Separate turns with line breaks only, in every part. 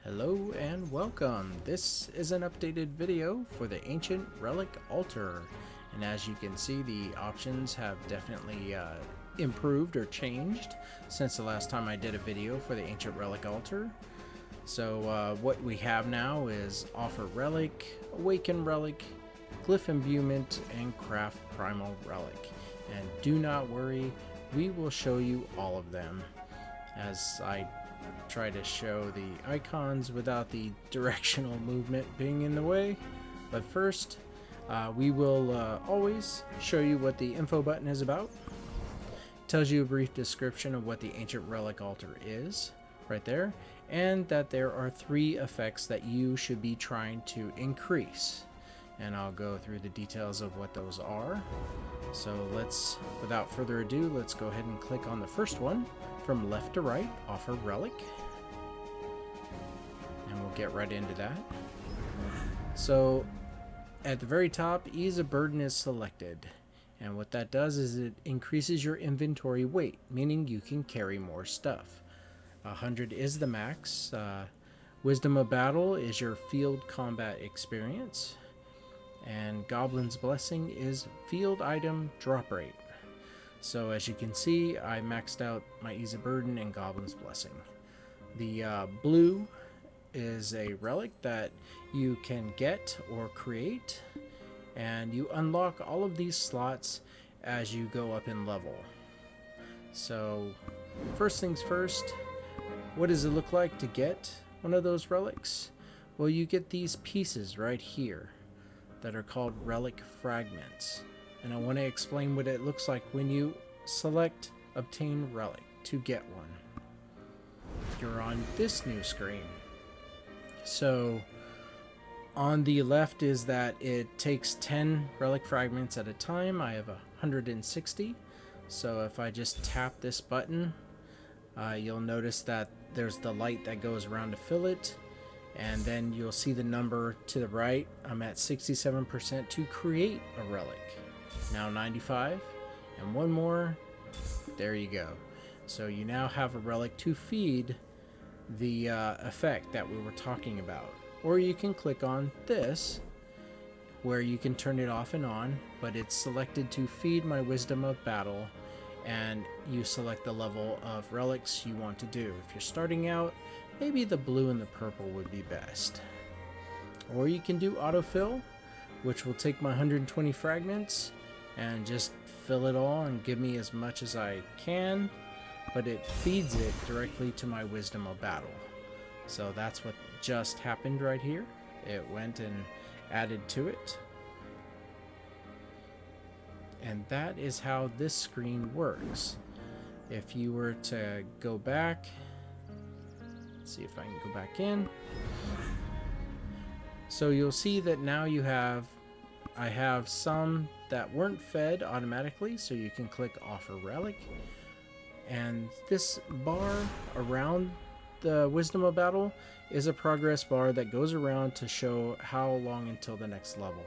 Hello and welcome. This is an updated video for the Ancient Relic Altar, and as you can see, the options have definitely improved or changed since the last time I did a video for the Ancient Relic Altar. So what we have now is Offer Relic, Awaken Relic, Glyph Imbuement, and Craft Primal Relic. And do not worry, we will show you all of them as I try to show the icons without the directional movement being in the way. But first, we will always show you what the info button is about. It tells you a brief description of what the Ancient Relic Altar is, right there, and that there are 3 effects that you should be trying to increase. And I'll go through the details of what those are. So without further ado, let's go ahead and click on the first one from left to right, Offer Relic. And we'll get right into that. So at the very top, Ease of Burden is selected. And what that does is it increases your inventory weight, meaning you can carry more stuff. 100 is the max. Wisdom of Battle is your field combat experience. And Goblin's Blessing is field item drop rate. So as you can see, I maxed out my Ease of Burden and Goblin's Blessing. The blue is a relic that you can get or create, and you unlock all of these slots as you go up in level. So first things first, what does it look like to get one of those relics? Well, you get these pieces right here that are called relic fragments, and I want to explain what it looks like when you select Obtain Relic to get one. You're on this new screen. So on the left is that it takes 10 relic fragments at a time. I have 160. So if I just tap this button, you'll notice that there's the light that goes around to fill it. And then you'll see the number to the right. I'm at 67% to create a relic. Now 95. And one more. There you go. So you now have a relic to feed the effect that we were talking about. Or you can click on this, where you can turn it off and on, but it's selected to feed my Wisdom of Battle, and you select the level of relics you want to do. If you're starting out, maybe the blue and the purple would be best. Or you can do autofill, which will take my 120 fragments and just fill it all and give me as much as I can, but it feeds it directly to my Wisdom of Battle. So that's what just happened right here. It went and added to it. And that is how this screen works. If you were to go back, see if I can go back in. So you'll see that now I have some that weren't fed automatically, so you can click Offer Relic. And this bar around the Wisdom of Battle is a progress bar that goes around to show how long until the next level.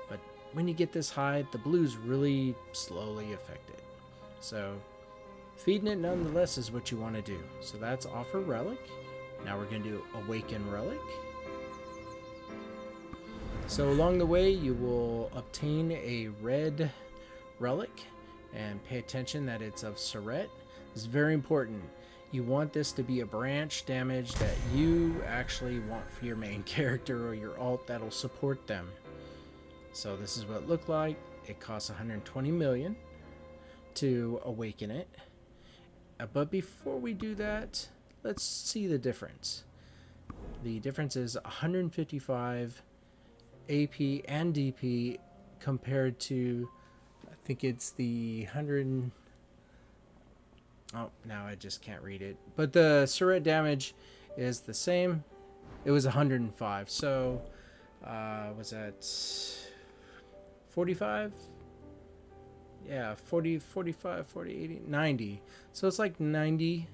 But when you get this high, the blues really slowly affect it. So feeding it nonetheless is what you want to do. So that's Offer Relic. Now we're going to do Awaken Relic. So along the way, you will obtain a red relic, and pay attention that it's of Surret. It's very important. You want this to be a branch damage that you actually want for your main character or your alt that'll support them. So this is what it looked like. It costs 120 million to awaken it. But before we do that, let's see the difference. The difference is 155 AP and DP compared to, I think it's the 100. Oh, now I just can't read it. But the Surret damage is the same. It was 105. So was that 45? Yeah, 40, 45, 40, 80, 90. So it's like 90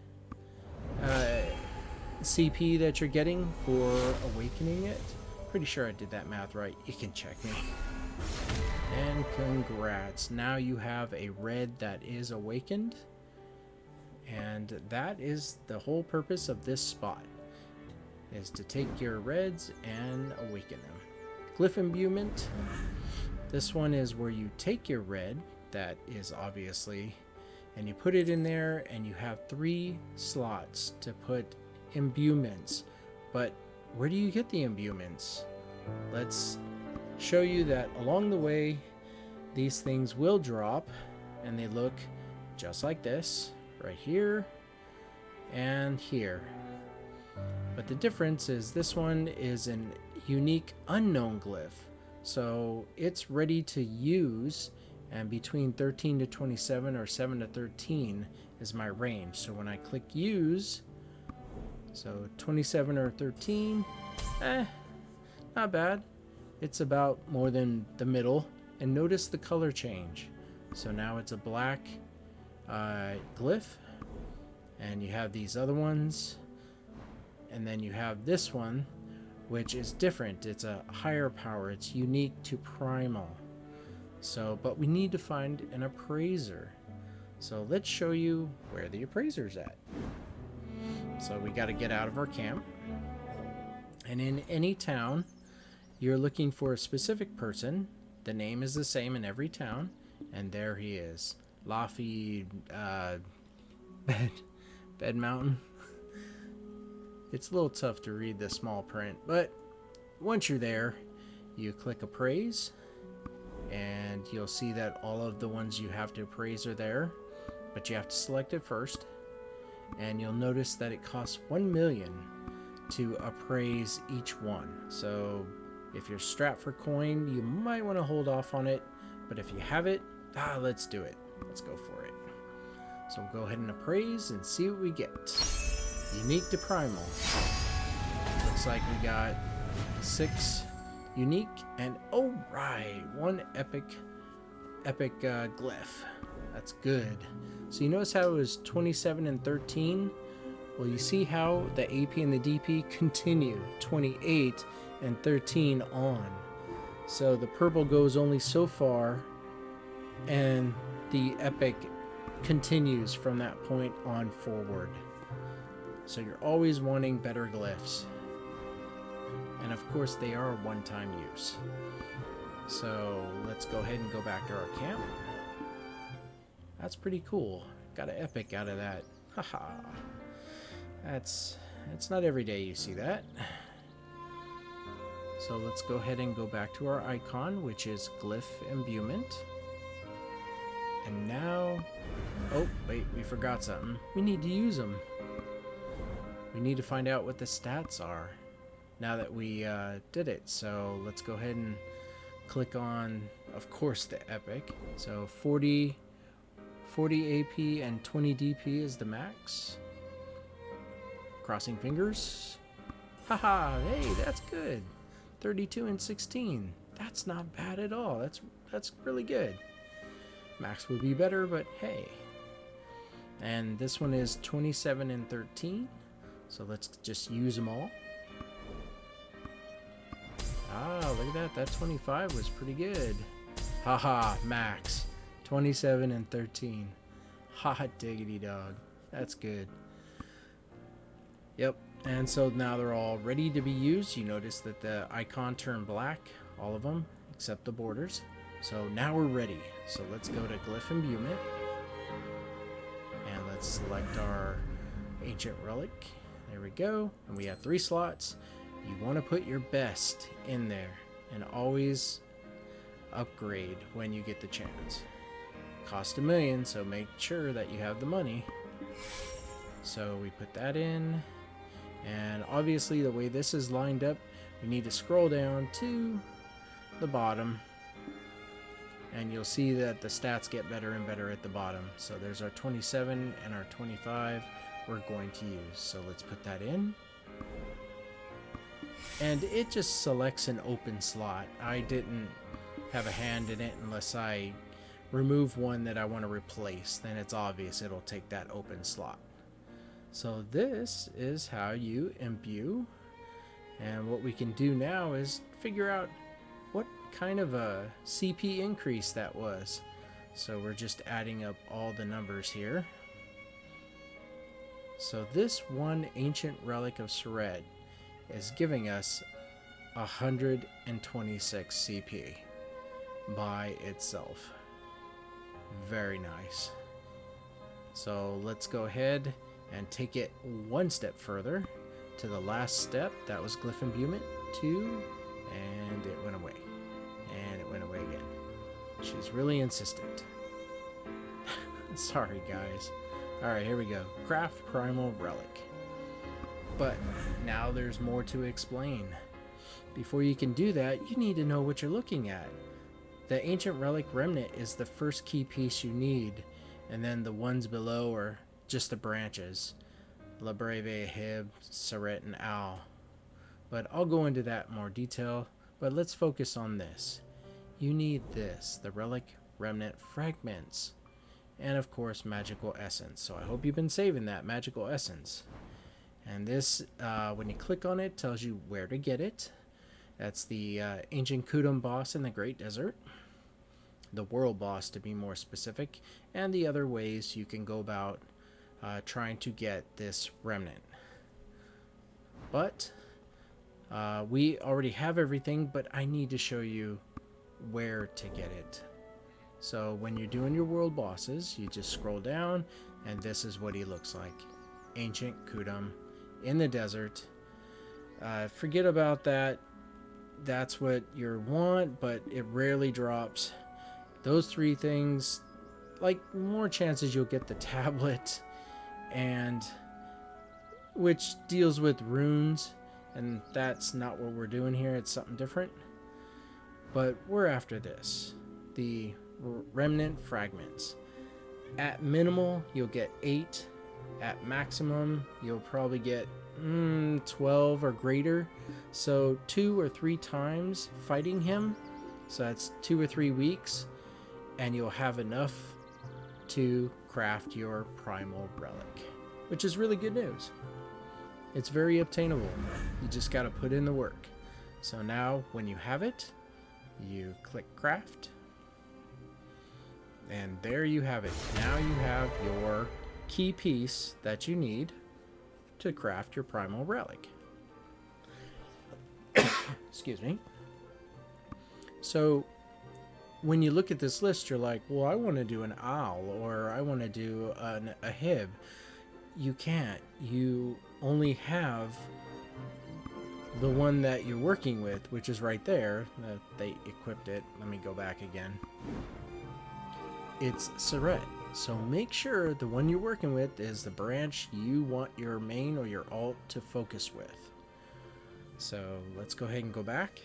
CP that you're getting for awakening it. Pretty sure I did that math right. You can check me. And congrats. Now you have a red that is awakened. And that is the whole purpose of this spot. is to take your reds and awaken them. Glyph Imbuement. This one is where you take your red, that is obviously, and you put it in there, and you have 3 slots to put imbuements. But where do you get the imbuements? Let's show you that along the way these things will drop, and they look just like this, right here and here. But the difference is this one is an unique unknown glyph, so it's ready to use, and between 13 to 27 or 7 to 13 is my range. So when I click use, so 27 or 13, not bad. It's about more than the middle. And notice the color change. So now it's a black glyph, and you have these other ones, and then you have this one, which is different. It's a higher power. It's unique to Primal. So, but we need to find an appraiser. So let's show you where the appraiser's at. So we got to get out of our camp, and in any town you're looking for a specific person. The name is the same in every town, and there he is. Laffy Bed Mountain. It's a little tough to read the small print, but once you're there, you click appraise, and you'll see that all of the ones you have to appraise are there, but you have to select it first, and you'll notice that it costs 1 million to appraise each one. So if you're strapped for coin, you might want to hold off on it, but if you have it, let's do it. Let's go for it. So we'll go ahead and appraise and see what we get. Unique to Primal. Looks like we got 6 unique, and oh right, 1 epic glyph. That's good. So you notice how it was 27 and 13? Well, you see how the AP and the DP continue 28 and 13 on. So the purple goes only so far, and the epic continues from that point on forward. So you're always wanting better glyphs, and of course they are one-time use. So let's go ahead and go back to our camp. That's pretty cool. Got an epic out of that. Haha. It's not every day you see that. So let's go ahead and go back to our icon, which is Glyph Imbuement. And now, oh wait, we forgot something. We need to use them. We need to find out what the stats are now that we did it. So let's go ahead and click on, of course, the epic. So 40 AP and 20 DP is the max. Crossing fingers. Haha, hey, that's good. 32 and 16. That's not bad at all. That's really good. Max would be better, but hey. And this one is 27 and 13. So let's just use them all. Look at that. That 25 was pretty good. Haha, max. 27 and 13. Hot diggity dog. That's good. Yep. And so now they're all ready to be used. You notice that the icon turned black, all of them, except the borders. So now we're ready. So let's go to Glyph Imbuement, and let's select our Ancient Relic. There we go. And we have 3 slots. You want to put your best in there, and always upgrade when you get the chance. Cost $1 million, so make sure that you have the money. So we put that in. And obviously the way this is lined up, we need to scroll down to the bottom, and you'll see that the stats get better and better at the bottom. So there's our 27 and our 25 we're going to use. So let's put that in. And it just selects an open slot. I didn't have a hand in it unless I remove one that I want to replace. Then it's obvious it'll take that open slot. So this is how you imbue, and what we can do now is figure out what kind of a CP increase that was. So we're just adding up all the numbers here. So this 1 Ancient Relic of Sered is giving us 126 CP by itself. Very nice. So let's go ahead and take it one step further to the last step. That was Glyph Imbuement 2, and it went away. And it went away again. She's really insistent. Sorry, guys. Alright, here we go. Craft Primal Relic. But now there's more to explain. Before you can do that, you need to know what you're looking at. The Ancient Relic Remnant is the first key piece you need, and then the ones below are just the branches. La Breve, Hib, Saret, and Owl. But I'll go into that in more detail, but let's focus on this. You need this, the Relic Remnant Fragments, and of course Magical Essence. So I hope you've been saving that Magical Essence. And this, when you click on it, tells you where to get it. That's the Ancient Kudum boss in the Great Desert. The World boss, to be more specific. And the other ways you can go about trying to get this remnant. But we already have everything, but I need to show you where to get it. So when you're doing your world bosses, you just scroll down, and this is what he looks like. Ancient Kudum in the desert. Forget about that. That's what you want, but it rarely drops. Those three things, like, more chances you'll get the tablet, and which deals with runes, and that's not what we're doing here. It's something different. But we're after this, the remnant fragments. At minimal, you'll get 8. At maximum, you'll probably get 12 or greater. So 2 or 3 times fighting him. So that's 2 or 3 weeks. And you'll have enough to craft your Primal Relic. Which is really good news. It's very obtainable. You just got to put in the work. So now when you have it, you click craft. And there you have it. Now you have your key piece that you need to craft your Primal Relic. Excuse me. So when you look at this list, you're like, well, I want to do an owl, or I want to do a hib. You can't. You only have the one that you're working with, which is right there. They equipped it. Let me go back again. It's Saret. So make sure the one you're working with is the branch you want your main or your alt to focus with. So let's go ahead and go back.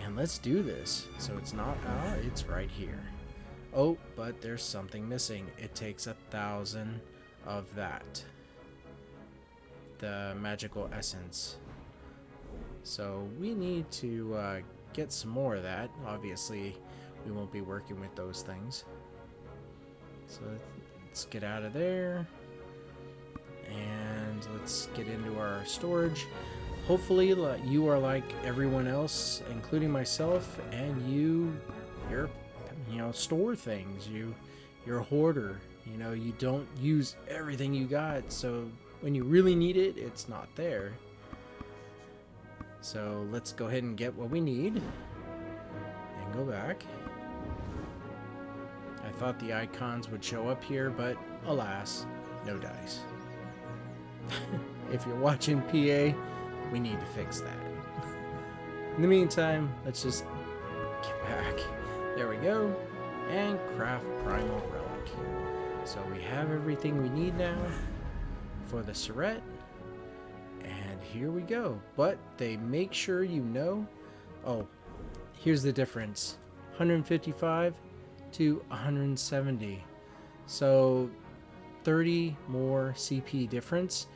And let's do this. So it's not out, it's right here. Oh, but there's something missing. It takes 1,000 of that. The magical essence. So we need to get some more of that. Obviously, we won't be working with those things. So let's get out of there. And let's get into our storage. Hopefully you are like everyone else, including myself, and you're store things. You're a hoarder. You don't use everything you got, so when you really need it, it's not there. So let's go ahead and get what we need and go back. I thought the icons would show up here, but alas, no dice. If you're watching PA, we need to fix that. In the meantime, let's just get back. There we go. And craft Primal Relic. So we have everything we need now for the Saret. And here we go. But they make sure you know. Oh, here's the difference. 155 to 170. So 30 more CP difference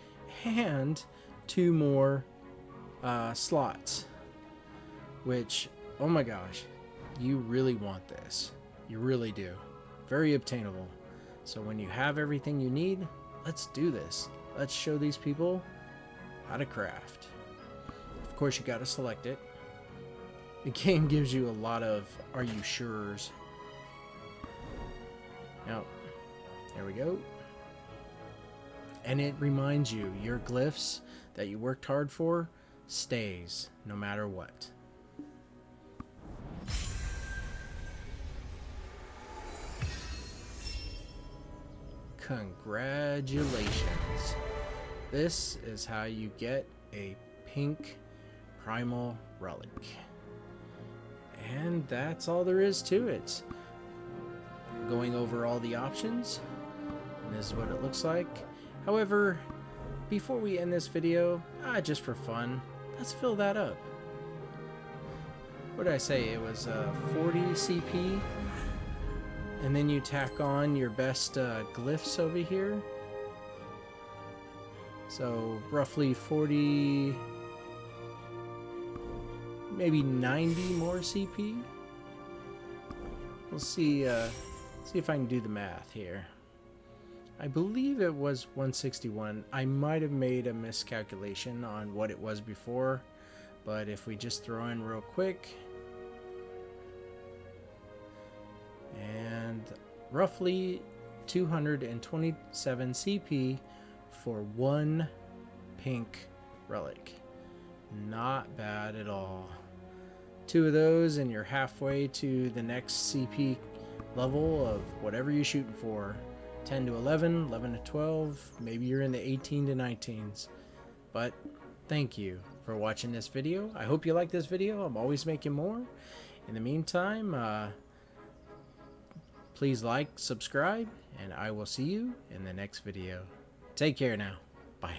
and 2 more slots, which, oh my gosh, you really want this. You really do. Very obtainable. So when you have everything you need, let's do this. Let's show these people how to craft. Of course, you got to select it. The game gives you a lot of are you sure's. Now, there we go. And it reminds you, your glyphs, that you worked hard for stays no matter what. Congratulations. This is how you get a pink Primal Relic. And that's all there is to it. Going over all the options, and this is what it looks like. However, before we end this video, just for fun, let's fill that up. What did I say? It was 40 CP, and then you tack on your best glyphs over here. So roughly 40, maybe 90 more CP. We'll see if I can do the math here. I believe it was 161. I might have made a miscalculation on what it was before, but if we just throw in real quick, and roughly 227 CP for one pink relic. Not bad at all. 2 of those and you're halfway to the next CP level of whatever you're shooting for. 10 to 11, 11 to 12, maybe you're in the 18 to 19s. But thank you for watching this video. I hope you like this video. I'm always making more. In the meantime, please like, subscribe, and I will see you in the next video. Take care now. Bye.